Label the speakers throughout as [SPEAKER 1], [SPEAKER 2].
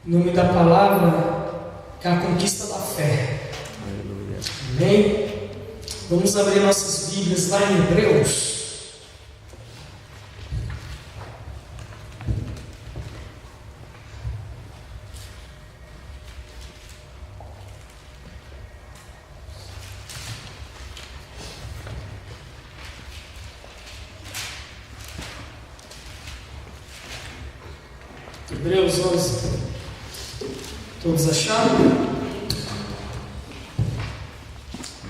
[SPEAKER 1] O nome da palavra é a conquista da fé.
[SPEAKER 2] Aleluia.
[SPEAKER 1] Amém? Vamos abrir nossas Bíblias lá em Hebreus. Hebreus 11. Todos acharam?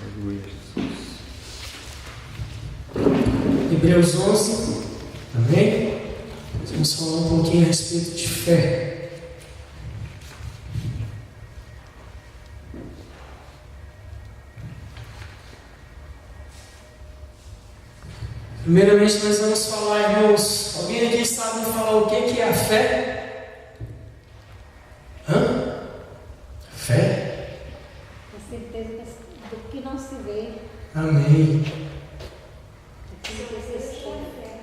[SPEAKER 2] Aleluia.
[SPEAKER 1] Hebreus 11. Amém? Vamos falar um pouquinho a respeito de fé. Primeiramente nós vamos falar, irmãos. Alguém aqui sabe me falar o que é a fé? Fé?
[SPEAKER 3] A certeza do que não se vê.
[SPEAKER 1] Amém.
[SPEAKER 3] Do que não se espera.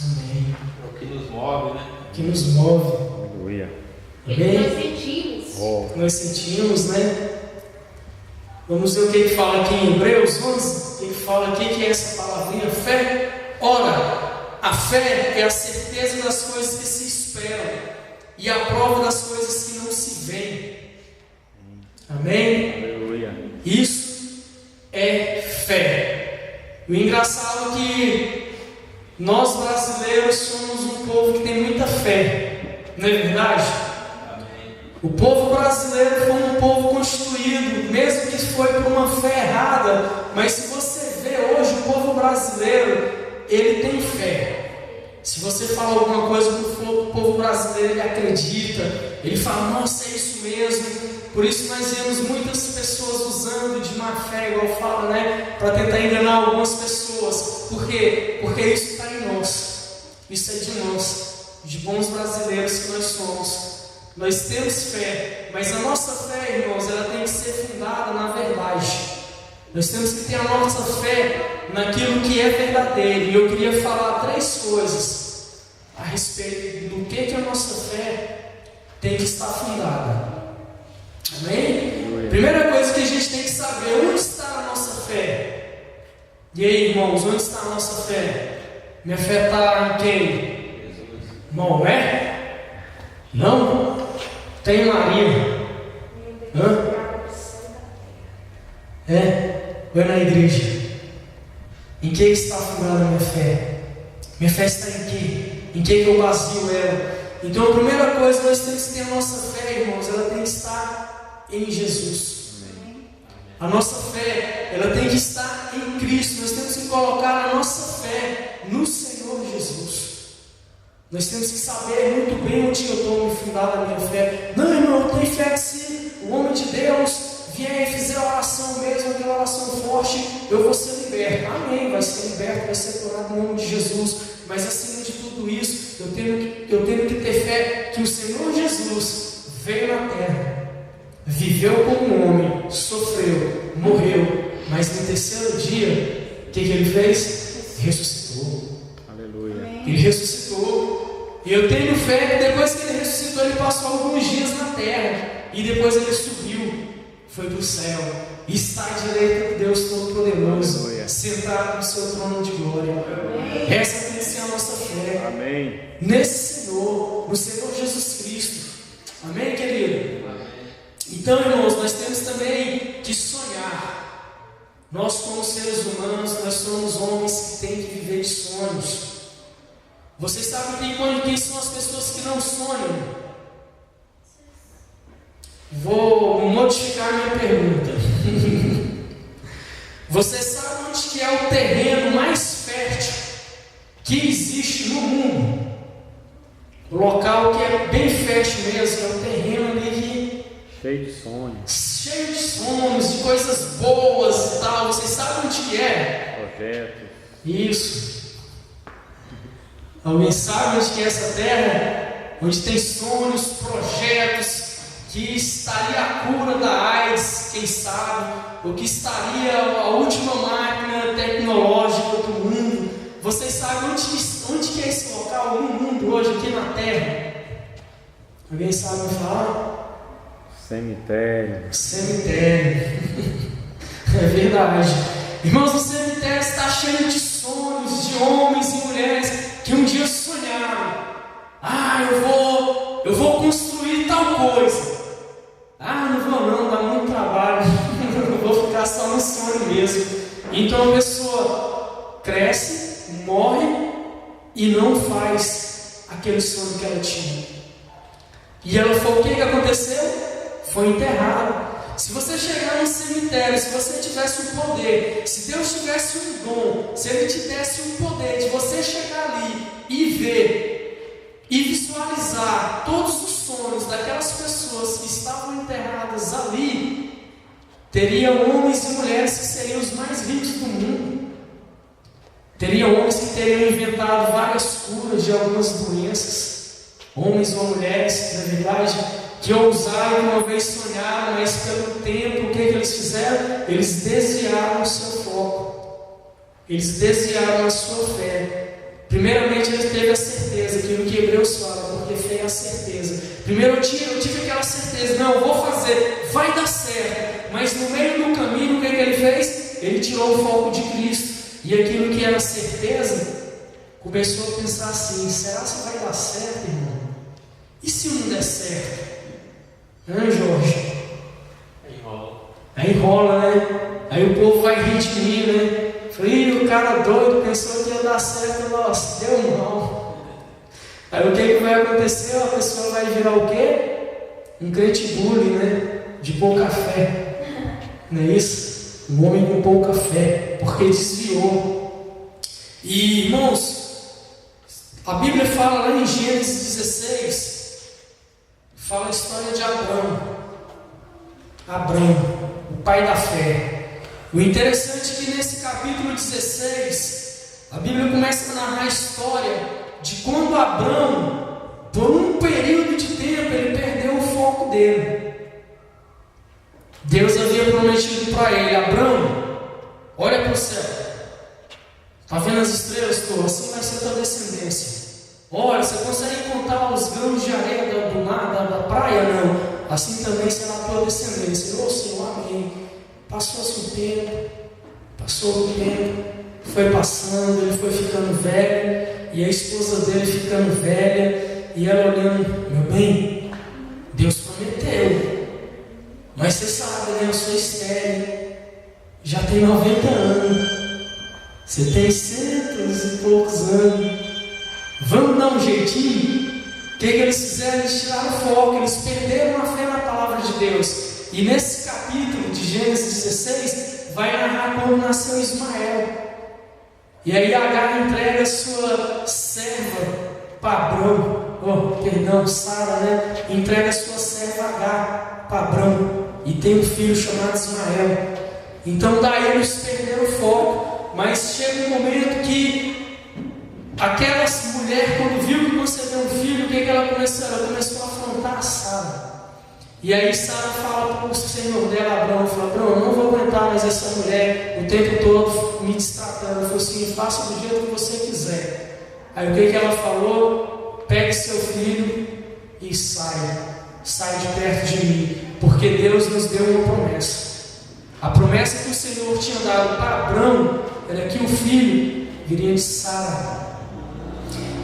[SPEAKER 1] Amém.
[SPEAKER 4] É o que nos move, né?
[SPEAKER 1] Que nos move.
[SPEAKER 2] Aleluia.
[SPEAKER 3] E que
[SPEAKER 1] Amém?
[SPEAKER 3] nós sentimos.
[SPEAKER 2] Oh,
[SPEAKER 1] Nós sentimos, né? Vamos ver o que fala aqui em Hebreus 11. O que fala aqui que é essa palavrinha fé? Ora, a fé é a certeza das coisas que se esperam e a prova das coisas que não se veem. Amém?
[SPEAKER 2] aleluia.
[SPEAKER 1] Isso é fé. O engraçado é que nós brasileiros somos um povo que tem muita fé, não é verdade?
[SPEAKER 4] Amém.
[SPEAKER 1] O povo brasileiro foi um povo constituído, mesmo que foi por uma fé errada, mas se você vê hoje o povo brasileiro, ele tem fé. Se você fala alguma coisa para o povo brasileiro, ele acredita, ele fala, nossa, é isso mesmo. Por isso nós vemos muitas pessoas usando de má fé, igual fala, né? Para tentar enganar algumas pessoas. Por quê? Porque isso está em nós. Isso é de nós, de bons brasileiros que nós somos. Nós temos fé, mas a nossa fé, irmãos, ela tem que ser fundada na verdade. Nós temos que ter a nossa fé naquilo que é verdadeiro. E eu queria falar 3 coisas a respeito do que a nossa fé tem que estar fundada. Amém? Primeira coisa que a gente tem que saber, onde está a nossa fé? E aí, irmãos, onde está a nossa fé? Minha fé está em quem? Não é? Não? Tem em Maria. Hã? Ou é na igreja? Em que está fundada a minha fé? Minha fé está em quê? Em que eu baseio ela? Então a primeira coisa, nós temos que ter a nossa fé, irmãos, ela tem que estar em Jesus. A nossa fé, ela tem que estar em Cristo. Nós temos que colocar a nossa fé no Senhor Jesus. Nós temos que saber muito bem onde eu estou fundada a minha fé. Não, irmão, eu tenho fé que se o homem de Deus vier e fizer a oração mesmo, aquela oração forte, eu vou ser liberto. Amém, vai ser liberto, vai ser curado no nome de Jesus. Mas acima de tudo isso, eu tenho que ter fé que o Senhor Jesus veio na terra, viveu como um homem, sofreu, morreu, mas no terceiro dia, o que ele fez? Ressuscitou.
[SPEAKER 2] Aleluia.
[SPEAKER 1] Ele ressuscitou. E eu tenho fé que depois que ele ressuscitou, ele passou alguns dias na terra. E depois ele subiu, foi para o céu. E está à direita de Deus Todo-Poderoso, sentado no seu trono de glória. Essa tem que ser a nossa fé.
[SPEAKER 2] Amém.
[SPEAKER 1] Nesse Senhor, no Senhor Jesus Cristo. Amém, querido? Então, irmãos, nós temos também que sonhar. Nós, como seres humanos, nós somos homens que têm que viver de sonhos. Vocês sabem quem são as pessoas que não sonham? Vou modificar minha pergunta. Você sabe onde que é o terreno mais fértil que existe no mundo? O local que é bem fértil mesmo, é o terreno ali que...
[SPEAKER 2] Cheio de sonhos.
[SPEAKER 1] cheio de sonhos, de coisas boas e tal. Vocês sabem onde que é?
[SPEAKER 2] Projetos.
[SPEAKER 1] Isso. Alguém sabe onde que é essa terra? Onde tem sonhos, projetos, que estaria a cura da AIDS, quem sabe, ou que estaria a última máquina tecnológica do mundo. Vocês sabem onde que é esse local no mundo hoje, aqui na Terra? Alguém sabe me falar?
[SPEAKER 2] Cemitério.
[SPEAKER 1] Cemitério. É verdade. Irmãos, o cemitério está cheio de sonhos de homens e mulheres que um dia sonharam. Eu vou construir tal coisa. Não vou não, dá muito trabalho. Eu vou ficar só no sonho mesmo. Então a pessoa cresce, morre e não faz aquele sonho que ela tinha. E ela foi, o que aconteceu? Foi enterrada. Se você chegar no cemitério, se você tivesse um poder, se Deus tivesse um dom, se Ele te desse um poder de você chegar ali e ver e visualizar todos os sonhos daquelas pessoas que estavam enterradas ali, teria homens e mulheres que seriam os mais ricos do mundo. Teria homens que teriam inventado várias curas de algumas doenças. Homens ou mulheres, na verdade, que ousaram uma vez sonharam, mas pelo tempo, o que eles fizeram? Eles desviaram o seu foco. Eles desviaram a sua fé. Primeiramente, ele teve a certeza, aquilo que Hebreus fala, porque fé é a certeza. Primeiro eu tive aquela certeza, não, eu vou fazer, vai dar certo. Mas no meio do caminho, o que ele fez? Ele tirou o foco de Cristo. E aquilo que era certeza, começou a pensar assim, será que vai dar certo, irmão? E se não der certo? Jorge? Aí enrola, né? Aí o povo vai rir de mim, né? Falei, o cara doido pensou que ia dar certo, nossa, deu mal. Aí o que vai acontecer? A pessoa vai virar o quê? Um crente bully, né? De pouca fé. Não é isso? Um homem com pouca fé, porque desviou. E irmãos, a Bíblia fala lá em Gênesis 16, fala a história de Abrão, o pai da fé. O interessante é que nesse capítulo 16, a Bíblia começa a narrar a história de quando Abrão, por um período de tempo, ele perdeu o foco dele. Deus havia prometido para ele, Abrão, olha para o céu. Está vendo as estrelas, pô? Assim vai ser a tua descendência. Olha, você consegue contar os grãos de areia do mar, da praia? Não. Assim também será a tua descendência. Ô Senhor, amém. Passou-se o tempo, foi passando, ele foi ficando velho, e a esposa dele ficando velha, e ela olhando, meu bem, Deus prometeu, mas você sabe, né, eu sou estéril, já tenho 90 anos, você tem 100 e poucos anos, vamos dar um jeitinho? O que eles fizeram? Eles tiraram o foco, eles perderam a fé na palavra de Deus. E nesse capítulo de Gênesis 16, vai narrar quando nasceu Ismael. E aí Agar entrega a sua serva para Abrão, Sara, né? Entrega a sua serva Agar para Abrão. E tem um filho chamado Ismael. Então daí eles perderam o foco. Mas chega um momento que aquela mulher, quando viu que concedeu um filho, o que ela começou? Ela começou a afrontar a Sara. E aí Sara fala para o senhor dela, Abrão, Abrão, eu não vou aguentar mais essa mulher o tempo todo me destratando. Ela falou assim, faça do jeito que você quiser. Aí o que ela falou? Pegue seu filho e saia de perto de mim, porque Deus nos deu uma promessa. A promessa que o Senhor tinha dado para Abrão era que o filho viria de Sara.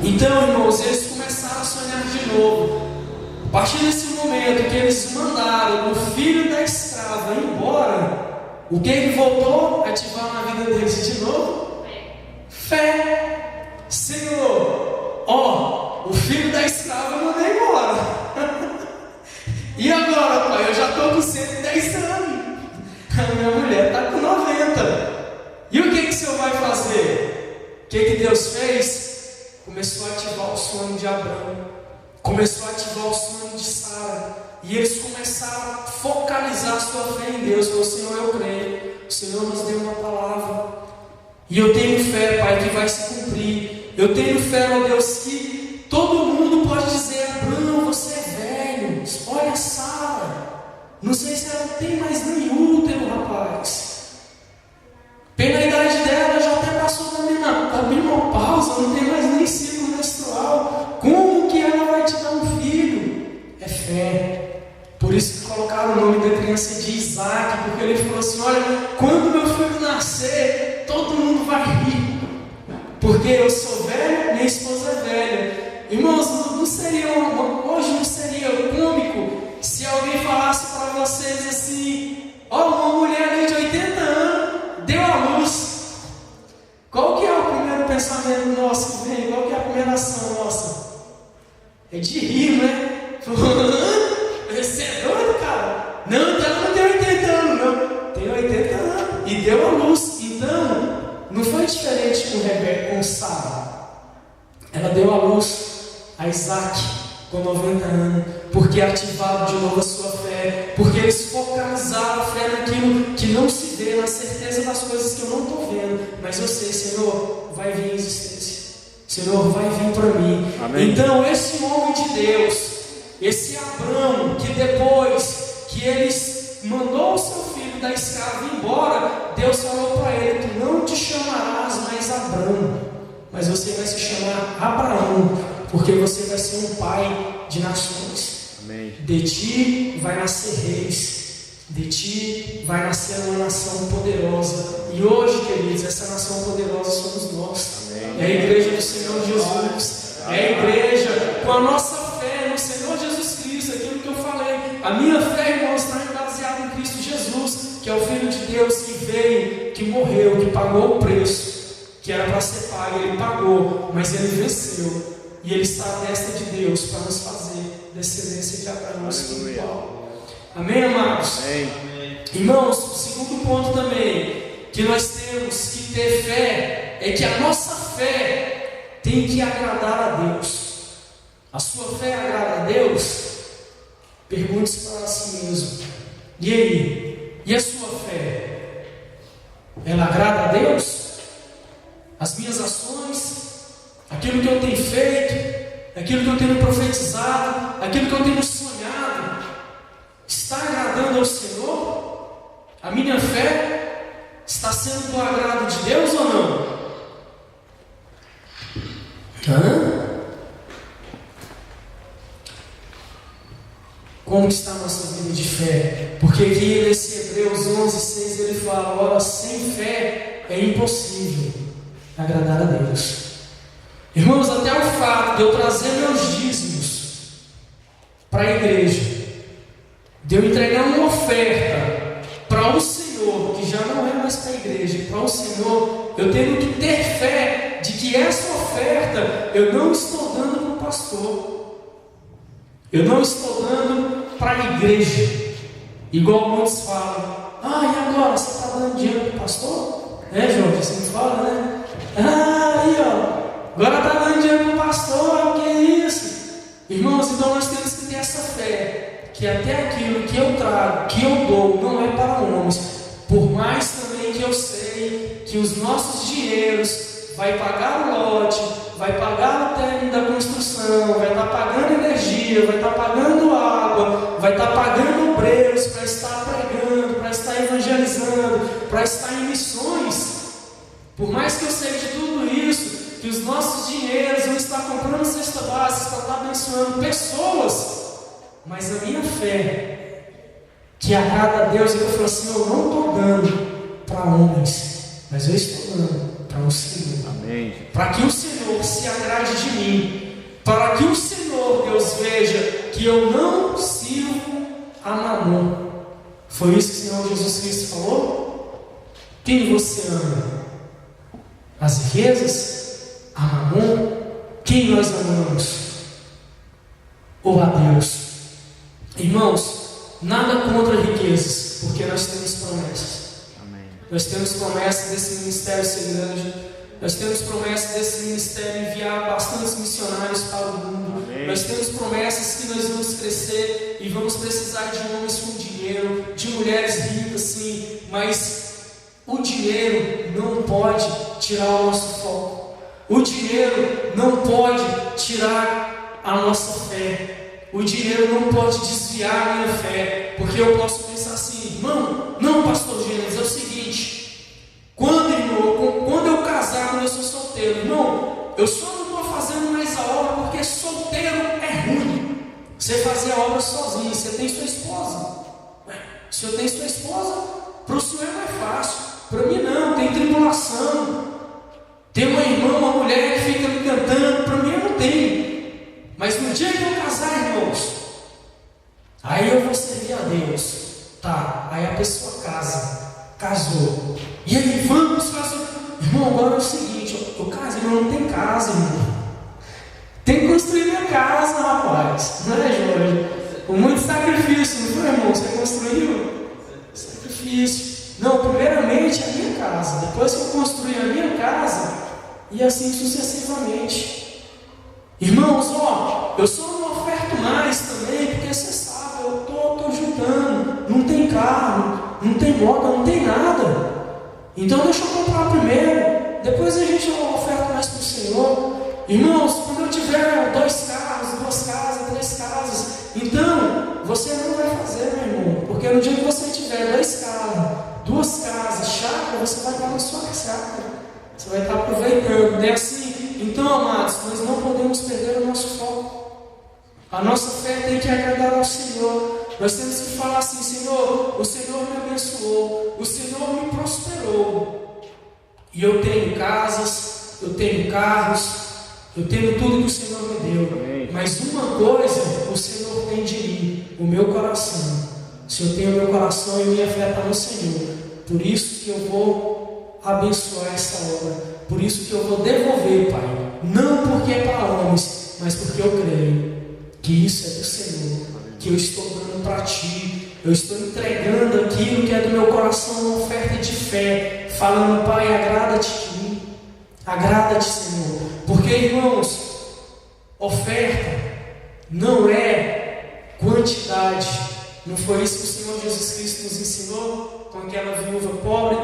[SPEAKER 1] Então, irmãos, eles começaram a sonhar de novo. A partir desse momento que eles mandaram o filho da escrava embora, o que ele voltou a ativar na vida deles de novo? Fé. Senhor, o filho da escrava eu mandei embora. E agora, pai, eu já estou com 110 anos. A minha mulher está com 90. E o que o Senhor vai fazer? O que Deus fez? Começou a ativar o sonho de Abrão. Começou a ativar o sonho de Sara. E eles começaram a focalizar a sua fé em Deus. Falou, Senhor, eu creio. O Senhor nos deu uma palavra. E eu tenho fé, Pai, que vai se cumprir. Eu tenho fé, ó Deus, que todo mundo pode dizer, Abrão, você é velho. Olha Sara. Não sei se ela tem mais nem útero, rapaz. Pela idade dela, já até passou da menopausa, não tem mais nem ciclo menstrual. Como que ela vai te dar um filho? fé. Por isso que colocaram o nome da criança de Isaac, porque ele falou assim: olha, quando meu filho nascer, todo mundo vai rir, porque eu sou velho, minha esposa é velha. Irmãos, hoje não seria cômico se alguém falasse para vocês assim: ó, uma mulher ali de 80 anos deu à luz. Qual que é o primeiro pensamento nosso que vem? Qual que é a primeira ação nossa? É de rir, né? Você é doido, cara? Não, então ela não tem 80 anos, não. Tem 80 anos. E deu à luz. Então, não foi diferente com Rebeca, com Sara. Ela deu à luz a Isaac com 90 anos, porque ativaram de novo a sua fé, porque eles focalizaram a fé naquilo que não se vê, na certeza das coisas que eu não estou vendo, mas eu sei, Senhor, vai vir a existência, Senhor, vai vir para mim. Amém. Então esse homem de Deus, esse Abrão, que depois que ele mandou o seu filho da escrava embora, Deus falou para ele: tu não te chamarás mais Abrão, mas você vai se chamar Abraão, porque você vai ser um pai de nações. Amém. De ti vai nascer reis, de ti vai nascer uma nação poderosa. E hoje, queridos, essa nação poderosa somos nós. Amém. É a igreja do Senhor Jesus. É a igreja com a nossa fé no Senhor Jesus Cristo. Aquilo que eu falei, a minha fé, irmãos, está baseada em Cristo Jesus, que é o Filho de Deus que veio, que morreu, que pagou o preço, que era para ser pago. Ele pagou, mas ele venceu. E ele está à destra de Deus para nos fazer descendência de Abraão espiritual. Amém, amados? Amém. Irmãos, o segundo ponto também que nós temos que ter fé é que a nossa fé tem que agradar a Deus. A sua fé agrada a Deus? Pergunte-se para si mesmo: e aí? E a sua fé? Ela agrada a Deus? As minhas ações, aquilo que eu tenho feito, aquilo que eu tenho profetizado, aquilo que eu tenho sonhado, está agradando ao Senhor? A minha fé está sendo do agrado de Deus ou não? Como está a nossa vida de fé? Porque aqui nesse Hebreus 11:6 ele fala: ora, sem fé é impossível agradar a Deus. Irmãos, até o fato de eu trazer meus dízimos para a igreja, de eu entregar uma oferta para o Senhor, que já não é mais para a igreja, para o Senhor, eu tenho que ter fé de que essa oferta eu não estou dando para o pastor, eu não estou dando para a igreja, igual muitos falam: e agora, você está dando dinheiro para o pastor? João, você me fala, né? Aí ó, agora está dando dinheiro para o pastor, o que é isso? Irmãos, então nós temos que ter essa fé, que até aquilo que eu trago, que eu dou, não é para homens, por mais também que eu sei que os nossos dinheiros vai pagar o lote, vai pagar o término da construção, vai estar pagando energia, vai estar pagando água, vai estar pagando obreiros para estar pregando, para estar evangelizando, para estar em missões. Por mais que eu sei de tudo isso, que os nossos dinheiros vão estar comprando cesta básica, para estar abençoando pessoas, mas a minha fé, que agrada a Deus, é que eu falo assim: eu não estou dando para homens, mas eu estou dando para o Senhor. Amém. Para que o Senhor se agrade de mim, para que o Senhor, Deus, veja que eu não sirvo a Mamon. Foi isso que o Senhor Jesus Cristo falou? Quem você ama? As riquezas? A Mamon? Quem nós amamos? Ou a Deus? Irmãos, nada contra riquezas, porque nós temos promessas. Amém. Nós temos promessas desse ministério ser grande. Nós temos promessas desse ministério enviar bastantes missionários para o mundo. Amém. Nós temos promessas que nós vamos crescer e vamos precisar de homens com dinheiro, de mulheres ricas, sim, mas o dinheiro não pode tirar o nosso foco. O dinheiro não pode tirar a nossa fé. O dinheiro não pode desviar a minha fé, porque eu posso pensar assim: irmão, não, pastor Gênesis, é o seguinte, quando eu casar, quando eu sou solteiro, irmão, eu só não estou fazendo mais a obra porque solteiro é ruim. Você fazer a obra sozinho, você tem sua esposa. Se eu tenho sua esposa, para o senhor é mais fácil. Para mim não, tem tribulação. Tem uma irmã, uma mulher que fica me cantando, para mim eu não tenho. Mas no dia que eu casar, irmãos, aí eu vou servir a Deus. Tá, aí a pessoa casou. E aí, vamos fazer. Irmão, agora é o seguinte, eu casei, mas não tem casa, irmão. Tem que construir minha casa, rapaz. Não é, Jorge? Com muito sacrifício, não foi, irmão? Você construiu? Sacrifício. Não, primeiramente a minha casa. Depois que eu construir a minha casa, e assim sucessivamente. Irmãos, ó, eu só não oferto mais também, porque você sabe, eu estou juntando. Não tem carro, não tem moto, não tem nada. Então deixa eu comprar primeiro, depois a gente oferta mais para o Senhor. Irmãos, quando eu tiver 2 carros, 2 casas, 3 casas, então você não vai fazer, meu irmão, porque no dia que você tiver 2 carros, 2 casas, chácara, você vai estar na sua chácara, você vai estar aproveitando, não é assim? Então, amados, nós não podemos perder o nosso foco. A nossa fé tem que agradar ao Senhor. Nós temos que falar assim: Senhor, o Senhor me abençoou, o Senhor me prosperou, e eu tenho casas, eu tenho carros, eu tenho tudo que o Senhor me deu.
[SPEAKER 2] Amém.
[SPEAKER 1] Mas uma coisa o Senhor tem de mim, o meu coração. Se eu tenho o meu coração e minha fé está no Senhor, por isso que eu vou abençoar essa obra, por isso que eu vou devolver, Pai, não porque é para homens, mas porque eu creio que isso é do Senhor, que eu estou dando para Ti, eu estou entregando aquilo que é do meu coração, uma oferta de fé, falando: Pai, agrada-te de mim, agrada-te, Senhor, porque, irmãos, oferta não é quantidade. Não foi isso que o Senhor Jesus Cristo nos ensinou com aquela viúva pobre,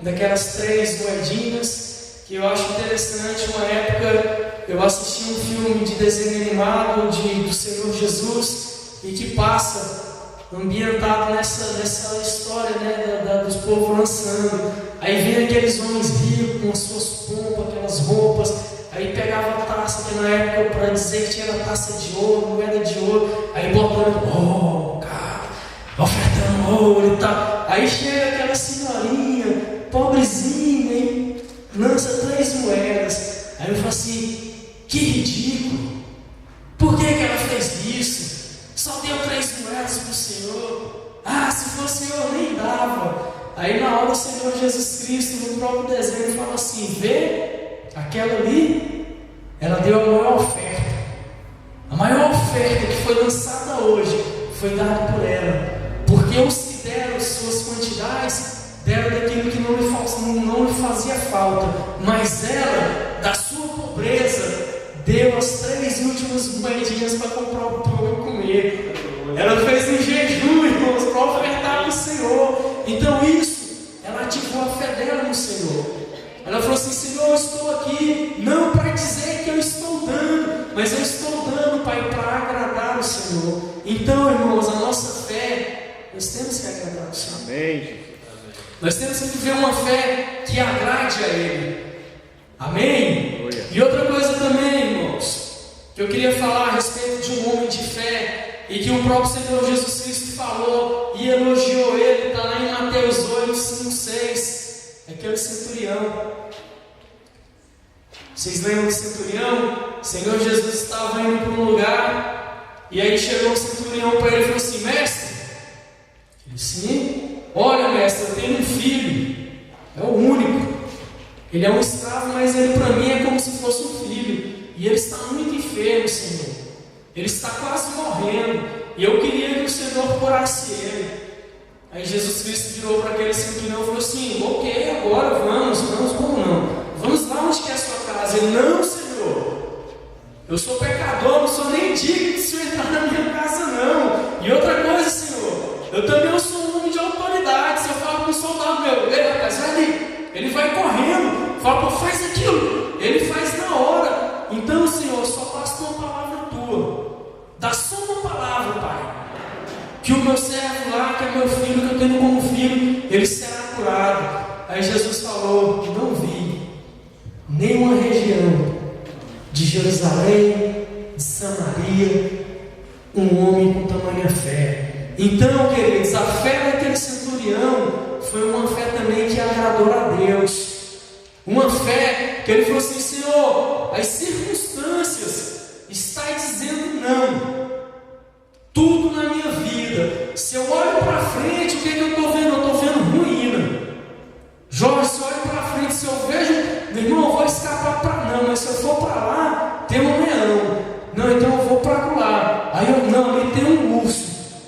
[SPEAKER 1] daquelas 3 moedinhas, que eu acho interessante. Uma época eu assisti um filme de desenho animado do Senhor Jesus, e que passa ambientado nessa história, né, dos povos lançando. Aí vem aqueles homens ricos com as suas pompas, aquelas roupas. Aí pegava a taça, que na época, para dizer que tinha taça de ouro, moeda de ouro, aí botando, cara, ofertando ouro e tal. Aí chega aquela senhorinha, pobrezinha, hein, lança 3 moedas. Aí eu falo assim: que ridículo, por que ela fez isso? Só deu 3 moedas para o Senhor. Se fosse eu, nem dava. Aí na hora o Senhor Jesus Cristo, no próprio desenho, fala assim: vê? Aquela ali, ela deu a maior oferta. A maior oferta que foi lançada hoje foi dada por ela. Porque os que deram suas quantidades, deram daquilo que não lhe fazia falta. Mas ela, da sua pobreza, deu as 3 últimas moedinhas para comprar o pão e comer. Ela fez um jejum, irmãos, para ofertar ao Senhor. Então isso, ela ativou a fé dela no Senhor. Ela falou assim: Senhor, eu estou aqui não para dizer que eu estou dando, mas eu estou dando, Pai, para agradar o Senhor. Então, irmãos, a nossa fé, nós temos que agradar o Senhor.
[SPEAKER 2] Amém.
[SPEAKER 1] Nós temos que viver uma fé que agrade a Ele. Amém? E outra coisa também, irmãos, que eu queria falar a respeito de um homem de fé, e que o próprio Senhor Jesus Cristo falou e elogiou ele, está lá em Mateus 8, 5, 6. Aquele centurião. Vocês lembram do centurião? O Senhor Jesus estava indo para um lugar, e aí chegou o centurião para ele e falou assim: mestre, ele disse: sim, olha, mestre, eu tenho um filho, é o único, ele é um escravo, mas ele para mim é como se fosse um filho, e ele está muito enfermo, Senhor, ele está quase morrendo, e eu queria que o Senhor curasse ele. Aí Jesus Cristo virou para aquele centurião e falou assim: ok, agora vamos, como não? Vamos lá onde que é a sua casa. Ele: não, Senhor, eu sou pecador, não sou nem digno de o Senhor entrar na minha casa, não. E outra coisa, Senhor, eu também sou um homem de autoridade. Se eu falo com um soldado meu: ei, rapaz, vai ali, ele vai correndo, fala: pô, faz aquilo, ele faz na hora. Então, Senhor, só basta uma palavra tua, dá só uma palavra, Pai, que o meu servo lá, que é meu filho, que eu tenho como filho, ele será curado. Aí Jesus falou: não vi nenhuma região de Jerusalém, de Samaria, um homem com tamanha fé. Então, queridos, a fé daquele centurião foi uma fé também que agradou a Deus. Uma fé que ele falou assim: Senhor, as circunstâncias estão dizendo não. Tudo na minha vida, se eu olho para frente, o que eu estou vendo? Eu estou vendo ruína. Jorge, se eu olho para frente, se eu vejo, meu irmão, eu vou escapar para não, mas se eu for para lá, tem um leão. Não, então eu vou para lá. Aí eu, não, ali tem um urso.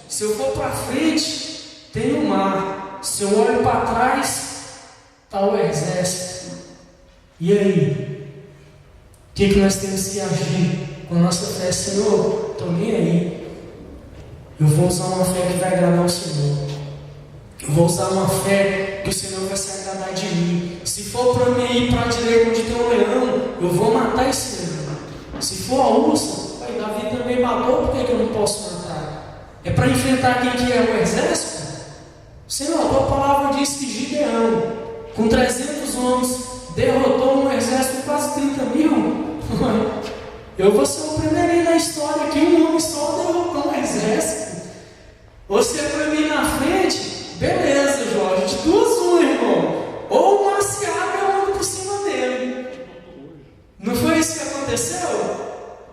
[SPEAKER 1] Se eu for para frente, tem o mar. Se eu olho para trás, está o exército. E aí? O que nós temos que agir com a nossa fé? Senhor, estou nem aí. Eu vou usar uma fé que vai agradar o Senhor. Eu vou usar uma fé que o Senhor vai se agradar de mim. Se for para mim ir para a direita onde tem um leão, eu vou matar esse leão. Se for a ursa, pai, Davi também matou, por que eu não posso matar? É para enfrentar quem que é o exército? Senhor, a tua palavra diz que Gideão, com 300 homens, derrotou um exército de quase 30 mil. Eu vou ser o primeiro na história que um homem só derrotou um exército. Você é para mim na frente, beleza, Jorge, de duas uma, irmão. Ou o Marciado eu ando por cima dele. Não foi isso que aconteceu?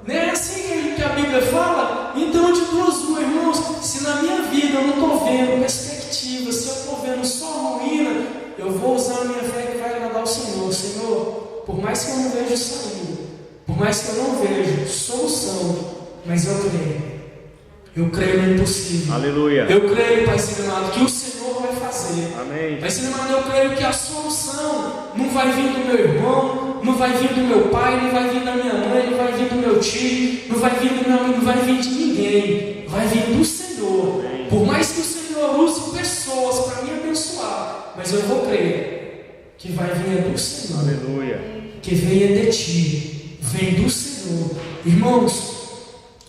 [SPEAKER 1] Não é assim que a Bíblia fala? Então, de duas uma, irmãos, se na minha vida eu não estou vendo perspectiva, se eu estou vendo só ruína, eu vou usar a minha fé que vai agradar o Senhor. Senhor, por mais que eu não veja saída, por mais que eu não veja solução, mas eu creio. Eu creio no impossível.
[SPEAKER 2] Aleluia.
[SPEAKER 1] Eu creio, Pai amado, que o Senhor vai fazer.
[SPEAKER 2] Amém.
[SPEAKER 1] Pai amado, eu creio que a solução não vai vir do meu irmão, não vai vir do meu pai, não vai vir da minha mãe, não vai vir do meu tio, não vai vir do meu amigo, não vai vir de ninguém. Vai vir do Senhor.
[SPEAKER 2] Amém.
[SPEAKER 1] Por mais que o Senhor use pessoas para me abençoar, mas eu vou crer que vai vir do Senhor.
[SPEAKER 2] Aleluia.
[SPEAKER 1] Que venha de ti, vem do Senhor. Irmãos,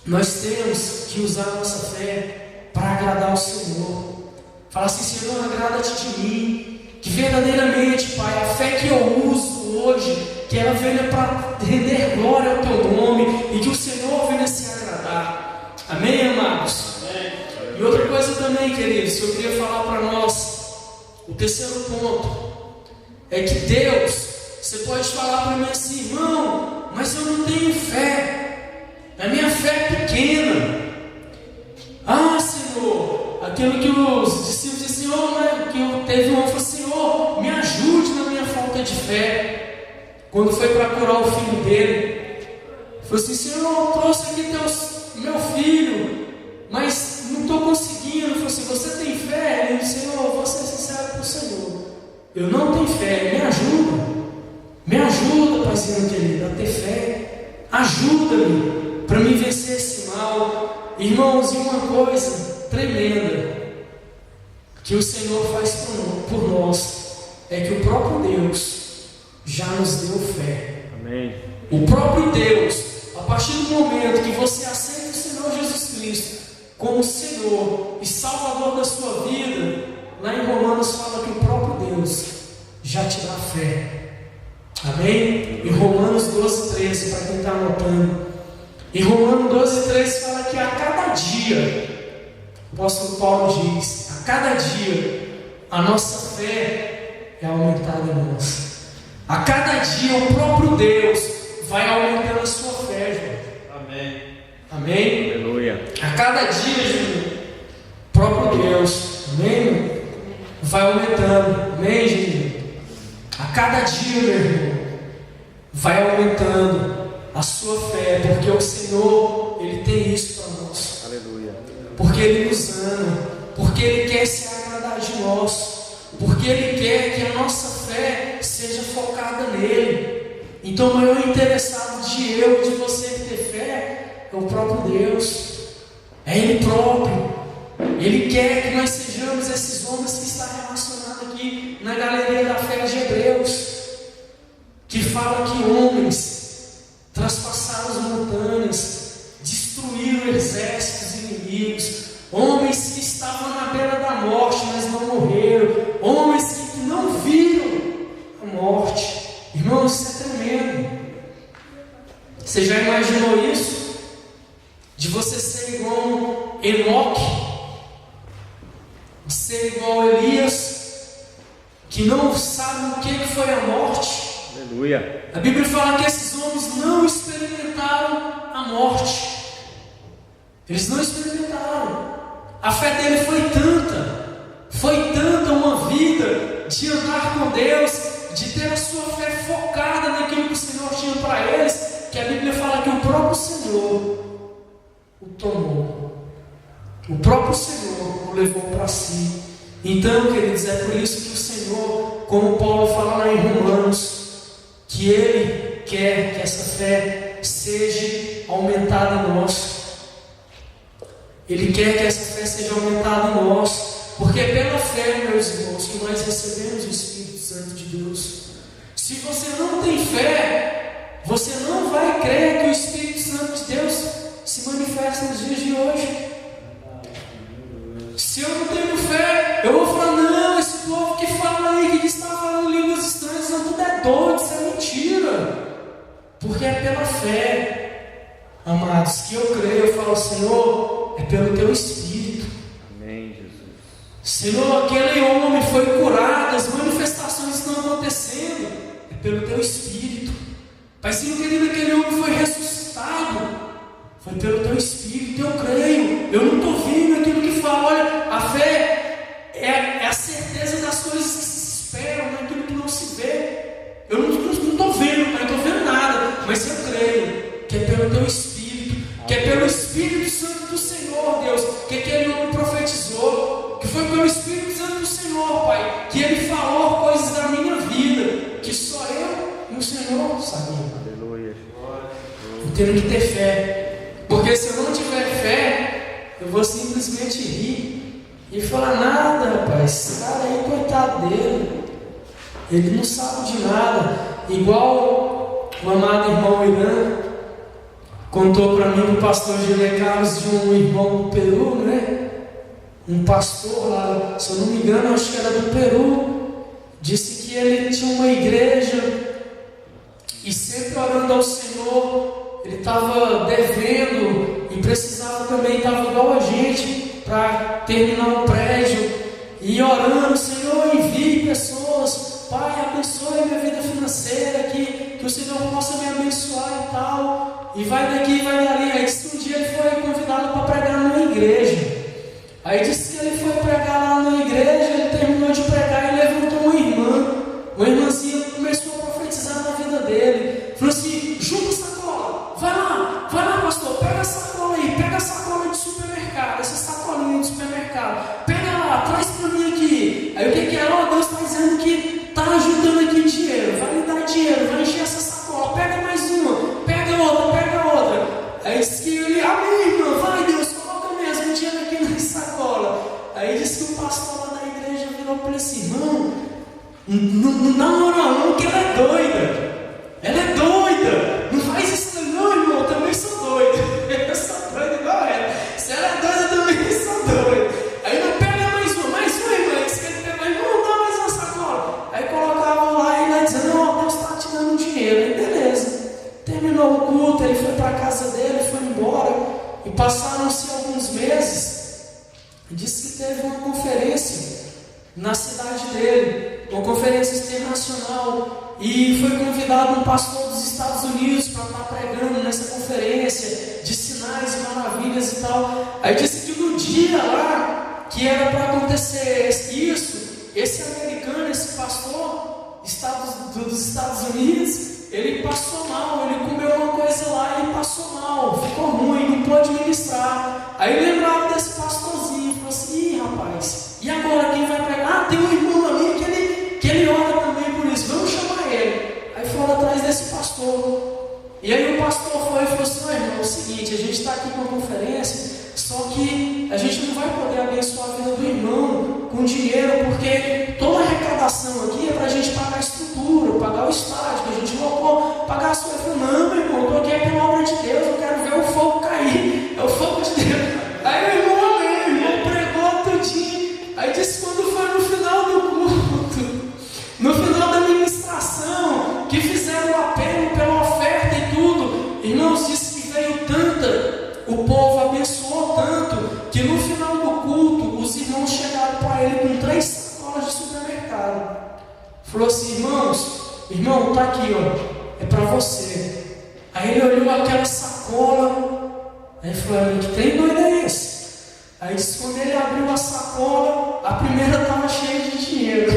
[SPEAKER 1] nós temos que usar a nossa fé para agradar o Senhor. Fala assim: Senhor, agrada-te de mim. Que verdadeiramente, Pai, a fé que eu uso hoje, que ela venha para render glória ao teu nome e que o Senhor venha se agradar. Amém, amados? Amém. E outra coisa também, queridos, que eu queria falar para nós, o terceiro ponto, é que Deus, você pode falar para mim assim: irmão, mas eu não tenho fé. A minha fé é pequena. Ah, Senhor, aquilo que os discípulos disseram, Senhor, né? Que teve um, falou: Senhor, me ajude na minha falta de fé. Quando foi para curar o filho dele, falou assim: Senhor, eu trouxe aqui meu filho, mas não estou conseguindo. Falou assim: você tem fé? Ele disse: Senhor, eu vou ser sincero com o Senhor, eu não tenho fé. Me ajuda, Paizinho querido, a ter fé. Ajuda-me para me vencer esse mal. Irmãos, e uma coisa tremenda que o Senhor faz por nós é que o próprio Deus já nos deu fé.
[SPEAKER 2] Amém.
[SPEAKER 1] O próprio Deus, a partir do momento que você aceita o Senhor Jesus Cristo como Senhor e Salvador da sua vida, lá em Romanos fala que o próprio Deus já te dá fé. Amém? Em Romanos 12:13, para quem está anotando. Em Romanos 12:13 fala que a cada dia, o apóstolo Paulo diz, a cada dia, a nossa fé é aumentada em nós. A cada dia o próprio Deus vai aumentando a sua fé, João.
[SPEAKER 4] Amém.
[SPEAKER 1] Amém?
[SPEAKER 2] Aleluia.
[SPEAKER 1] A cada dia, Júnior, o próprio Deus, amém? Vai aumentando, amém, Júnior? A cada dia, meu irmão, vai aumentando a sua fé, porque o Senhor, Ele tem isso para nós.
[SPEAKER 2] Aleluia.
[SPEAKER 1] Porque Ele nos ama, porque Ele quer se agradar de nós, porque Ele quer que a nossa fé seja focada nele. Então o maior interessado de eu e de você ter fé é o próprio Deus, é Ele próprio. Ele quer que nós sejamos esses homens que está relacionado aqui na galeria da fé de Hebreus, que fala que homens traspassaram as montanhas, destruíram exércitos inimigos, homens que estavam na beira da morte, mas não morreram, homens que não viram a morte. Irmãos, isso é tremendo. Você já imaginou isso? De você ser igual ser igual a Elias, que não sabe o que foi a morte.
[SPEAKER 2] Aleluia.
[SPEAKER 1] A Bíblia fala que esses homens não experimentaram a morte. Eles não experimentaram. A fé dele foi tanta uma vida de andar com Deus, de ter a sua fé focada naquilo que o Senhor tinha para eles, que a Bíblia fala que o próprio Senhor o tomou. O próprio Senhor o levou para si. Então, queridos, é por isso que o Senhor, como Paulo fala lá em Romanos, que Ele quer que essa fé seja aumentada em nós. Ele quer que essa fé seja aumentada em nós, porque é pela fé, meus irmãos, que nós recebemos o Espírito Santo de Deus. Se você não tem fé, você não vai crer que o Espírito Santo de Deus se manifesta nos dias de hoje. Se eu não tenho fé, eu vou falar, não, esse povo que fala aí, que está falando línguas estranhas, não, tudo é doido, isso é mentira. Porque é pela fé, amados, que eu creio. Eu falo, Senhor, é pelo Teu Espírito.
[SPEAKER 2] Amém, Jesus.
[SPEAKER 1] Senhor, aquele homem foi curado, as manifestações estão acontecendo, é pelo Teu Espírito. Paizinho querido, aquele homem foi ressuscitado, foi pelo Teu Espírito. Eu creio, eu não estou vendo aquilo que fala. Olha, a fé é a certeza das coisas que se esperam, não é aquilo que não se vê. Eu não estou vendo, não estou vendo nada, mas eu creio que é pelo Teu Espírito, que é pelo Espírito Santo do Senhor, Deus, que aquele homem profetizou, que foi pelo Espírito Santo do Senhor, Pai, que ele falou coisas da minha vida, que só eu e o Senhor sabiam.
[SPEAKER 2] Aleluia.
[SPEAKER 1] Eu tenho que ter fé, porque se eu não tiver fé, eu vou simplesmente rir e falar, nada, rapaz, esse cara aí, coitado dele, ele não sabe de nada. Igual o amado irmão Irã contou para mim, o pastor José Carlos, de um irmão do Peru, né? Um pastor lá, se eu não me engano, acho que era do Peru, disse que ele tinha uma igreja e sempre orando ao Senhor, ele estava devendo e precisava também, estava igual a gente, para terminar um prédio, e orando, Senhor, envie pessoas, Pai, abençoe a minha vida financeira, que o Senhor possa me abençoar e tal, e vai daqui, vai dali. Aí disse que um dia ele foi convidado para pregar numa igreja. Aí disse que ele foi pregar lá na igreja, ele terminou de pregar e levantou uma irmãzinha começou a profetizar na vida dele. Falou assim, junta a sacola, vai lá pastor, pega a sacola aí, pega a sacola de supermercado, essa sacolinha de supermercado, pega lá, traz para mim aqui. Aí o que é? Ó, Deus está dizendo que está ajudando aqui dinheiro, vai me dar dinheiro, vai encher essa sacola, pega mais uma, pega outra. Aí disse que ele, amém, irmão, vai Deus, coloca mesmo dinheiro aqui na sacola. Aí disse que o pastor lá da igreja virou para ele assim, irmão, não, que ela é doida. Ela é doida. Não faz isso não, irmão, eu também sou doido. Eu sou doido igual ela. Se ela é doida, eu também sou doido. Aí não pega mais uma, irmã. Disse que ele pegou, irmão, dá mais uma sacola. Aí colocava lá e lá dizendo, ó, Deus está te dando dinheiro. Aí beleza. Terminou o culto, ele foi para a casa dele, foi embora. E passaram-se alguns meses. Disse que teve uma conferência na cidade dele, uma conferência internacional, e foi convidado um pastor dos Estados Unidos para estar pregando nessa conferência de sinais e maravilhas e tal. Aí disse que no dia lá que era para acontecer isso, esse americano, esse pastor dos Estados Unidos, ele passou mal, ele comeu uma coisa lá e passou mal, ficou ruim, não pôde ministrar. Aí lembrava desse pastorzinho, falou assim, ih rapaz, e agora quem vai pregar? Ah, tem um irmão ali que ele ora também por isso, vamos chamar ele. Aí foram atrás desse pastor, e aí o pastor foi e falou assim, irmão, é o seguinte, a gente está aqui com a conferência, só que a gente não vai poder abençoar a vida do irmão com dinheiro, porque toda a arrecadação aqui é para a gente pagar a estrutura, pagar o estádio que a gente colocou, pagar a sua. Eu falei, não, meu irmão, eu estou aqui pela obra de Deus, eu quero ver o fogo cair, é o fogo de Deus. Aí o irmão, amém, o irmão pregou tudinho. Aí disse, quando foi no final do culto, no final da ministração, que fizeram o apelo pela oferta e tudo, irmãos, disse que veio tanta, o povo abençoou tanto, que no final do culto, os irmãos chegaram para para ele com 3 sacolas de supermercado. Falou assim: irmão, tá aqui, ó, é para você. Aí ele olhou aquela sacola, aí falou: que trem doido é esse? Aí disse, quando ele abriu a sacola, a primeira estava cheia de dinheiro,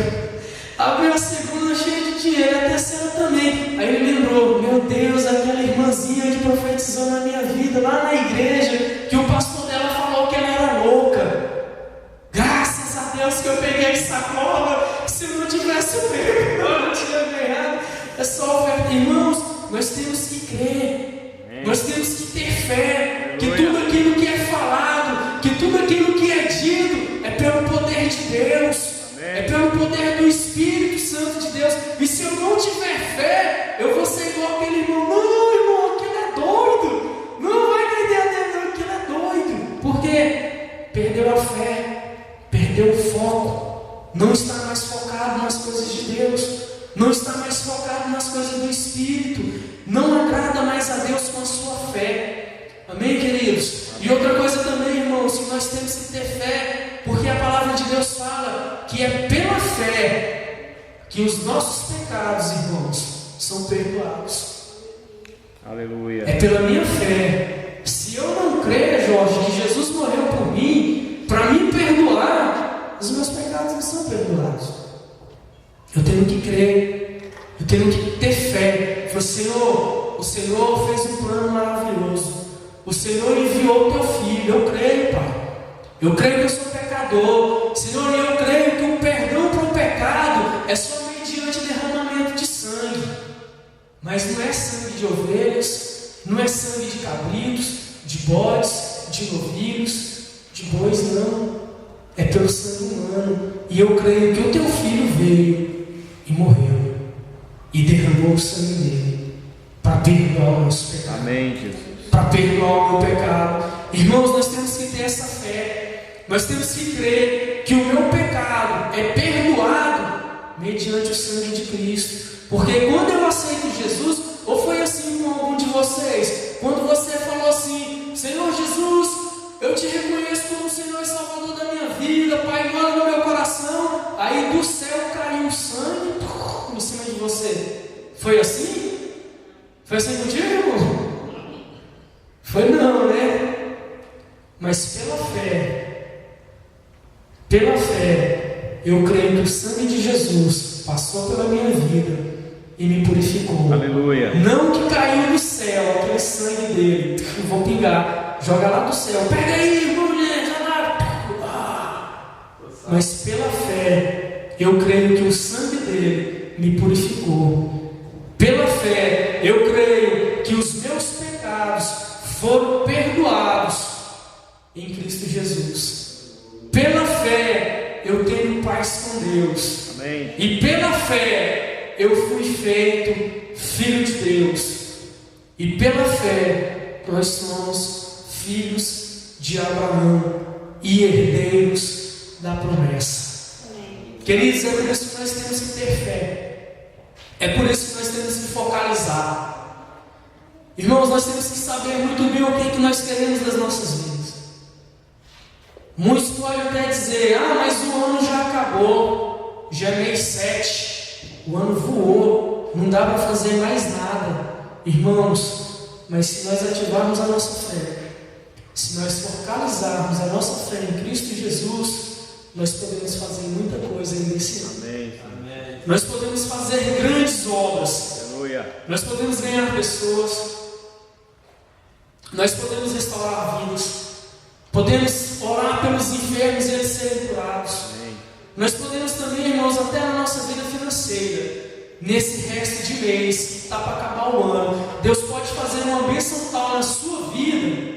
[SPEAKER 1] abriu a segunda cheia de dinheiro, a terceira também. Aí ele lembrou: meu Deus, aquela irmãzinha que profetizou na minha vida lá na igreja, que o pastor dela falou que ela era louca. Graças a Deus que eu peguei a sacola, se eu não tivesse pego, eu não tinha ganhado. É só oferta. Irmãos, nós temos que crer, nós temos que ter fé, que tudo aquilo que é falado, que tudo aquilo que é dito, é pelo poder de Deus, é pelo poder do Espírito Santo de Deus. E se eu não tiver fé, eu vou ser igual aquele irmão: não, irmão, aquele é doido, não vai entender a Deus, não, aquele é doido. Por quê? Perdeu a fé, perdeu o foco, não está mais focado nas coisas de Deus, não está mais focado nas coisas do Espírito, não agrada mais a Deus com a sua fé. Amém, queridos? E outra coisa também, irmãos, que nós temos que ter fé, porque a palavra de Deus fala que é pela fé que os nossos pecados, irmãos, são perdoados.
[SPEAKER 2] Aleluia.
[SPEAKER 1] É pela minha fé. Se eu não crer, Jorge, que Jesus morreu por mim, para me perdoar, os meus pecados não são perdoados. Eu tenho que crer, eu tenho que ter fé. O Senhor fez um plano maravilhoso. O Senhor enviou o teu filho. Eu creio, Pai. Eu creio que eu sou pecador. Senhor, eu creio que o perdão para o pecado é só mediante derramamento de sangue. Mas não é sangue de ovelhas, não é sangue de cabritos, de bodes, de novilhos, de bois, não. É pelo sangue humano. E eu creio que o teu filho veio e morreu e derramou o sangue dele para perdoar o nosso pecado.
[SPEAKER 2] Amém, Jesus.
[SPEAKER 1] Para perdoar o meu pecado. Irmãos, nós temos que ter essa fé. Nós temos que crer que o meu pecado é perdoado mediante o sangue de Cristo. Porque quando eu aceito Jesus, ou foi assim com algum de vocês, quando você falou assim: Senhor Jesus, eu te reconheço como Senhor e Salvador da minha vida, Pai, mora no meu coração. Aí do céu caiu sangue em cima de você. Foi assim? Foi assim contigo, irmão? Foi não, né? Mas pela fé, eu creio que o sangue de Jesus passou pela minha vida e me purificou.
[SPEAKER 2] Aleluia.
[SPEAKER 1] Não que caiu do céu aquele sangue dele, eu vou pingar, joga lá do céu, pega aí, irmão, mulher, já lá. Mas pela fé, eu creio que o sangue dele me purificou. Pela fé, eu creio que os meus pecados foram perdoados em Cristo Jesus. Pela fé, eu tenho paz com Deus.
[SPEAKER 2] Amém.
[SPEAKER 1] E pela fé, eu fui feito filho de Deus. E pela fé, nós somos filhos de Abraão e herdeiros da promessa.
[SPEAKER 3] Amém.
[SPEAKER 1] Queridos, é por isso que nós temos que ter fé. É por isso que nós temos que focalizar. Irmãos, nós temos que saber muito bem o que nós queremos das nossas vidas. Muitos podem até dizer: mas o ano já acabou, já é mês 7, o ano voou, não dá para fazer mais nada. Irmãos, mas se nós ativarmos a nossa fé, se nós focalizarmos a nossa fé em Cristo Jesus, nós podemos fazer muita coisa ainda esse ano.
[SPEAKER 2] Amém.
[SPEAKER 4] Amém.
[SPEAKER 1] Nós podemos fazer grandes obras.
[SPEAKER 2] Aleluia.
[SPEAKER 1] Nós podemos ganhar pessoas. Nós podemos restaurar vidas. Podemos orar pelos enfermos e eles serem curados.
[SPEAKER 2] Amém.
[SPEAKER 1] Nós podemos também, irmãos, até na nossa vida financeira, nesse resto de mês que está para acabar o ano, Deus pode fazer uma bênção tal na sua vida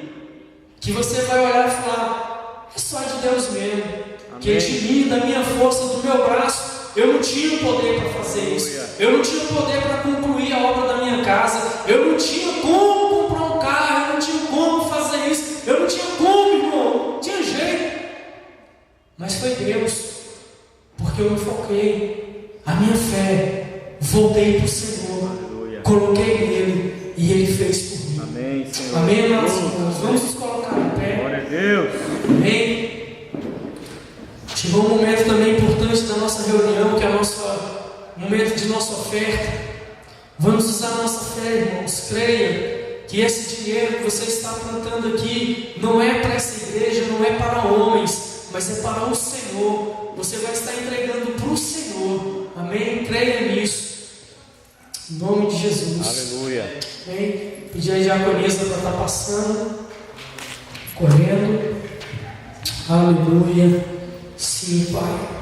[SPEAKER 1] que você vai olhar e falar: é só de Deus mesmo.
[SPEAKER 2] Amém.
[SPEAKER 1] Que de mim, da minha força, do meu braço, eu não tinha poder para fazer isso. Eu não tinha poder para concluir a obra da minha casa. Eu não tinha como comprar um carro. Eu não tinha como fazer isso. Eu não tinha como, irmão. Não tinha jeito. Mas foi Deus. Porque eu me foquei. A minha fé. Voltei para o Senhor.
[SPEAKER 2] Aleluia.
[SPEAKER 1] Coloquei nele. E ele fez por mim.
[SPEAKER 2] Amém, Senhor.
[SPEAKER 1] Amém, amados irmãos? Vamos nos colocar em pé.
[SPEAKER 2] Glória a Deus.
[SPEAKER 1] Amém. Chegou um momento momento de nossa oferta. Vamos usar a nossa fé, irmãos. Creia que esse dinheiro que você está plantando aqui não é para essa igreja, não é para homens, mas é para o Senhor. Você vai estar entregando para o Senhor. Amém? Creia nisso. Em nome de Jesus.
[SPEAKER 2] Aleluia.
[SPEAKER 1] Amém? Pedir a diaconisa para estar passando, correndo. Aleluia. Sim, Pai.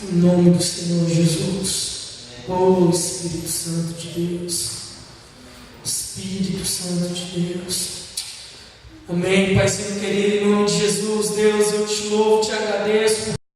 [SPEAKER 1] Em nome do Senhor Jesus. Oh, Espírito Santo de Deus. Espírito Santo de Deus. Amém, Paizinho querido, em nome de Jesus. Deus, eu te louvo, te agradeço.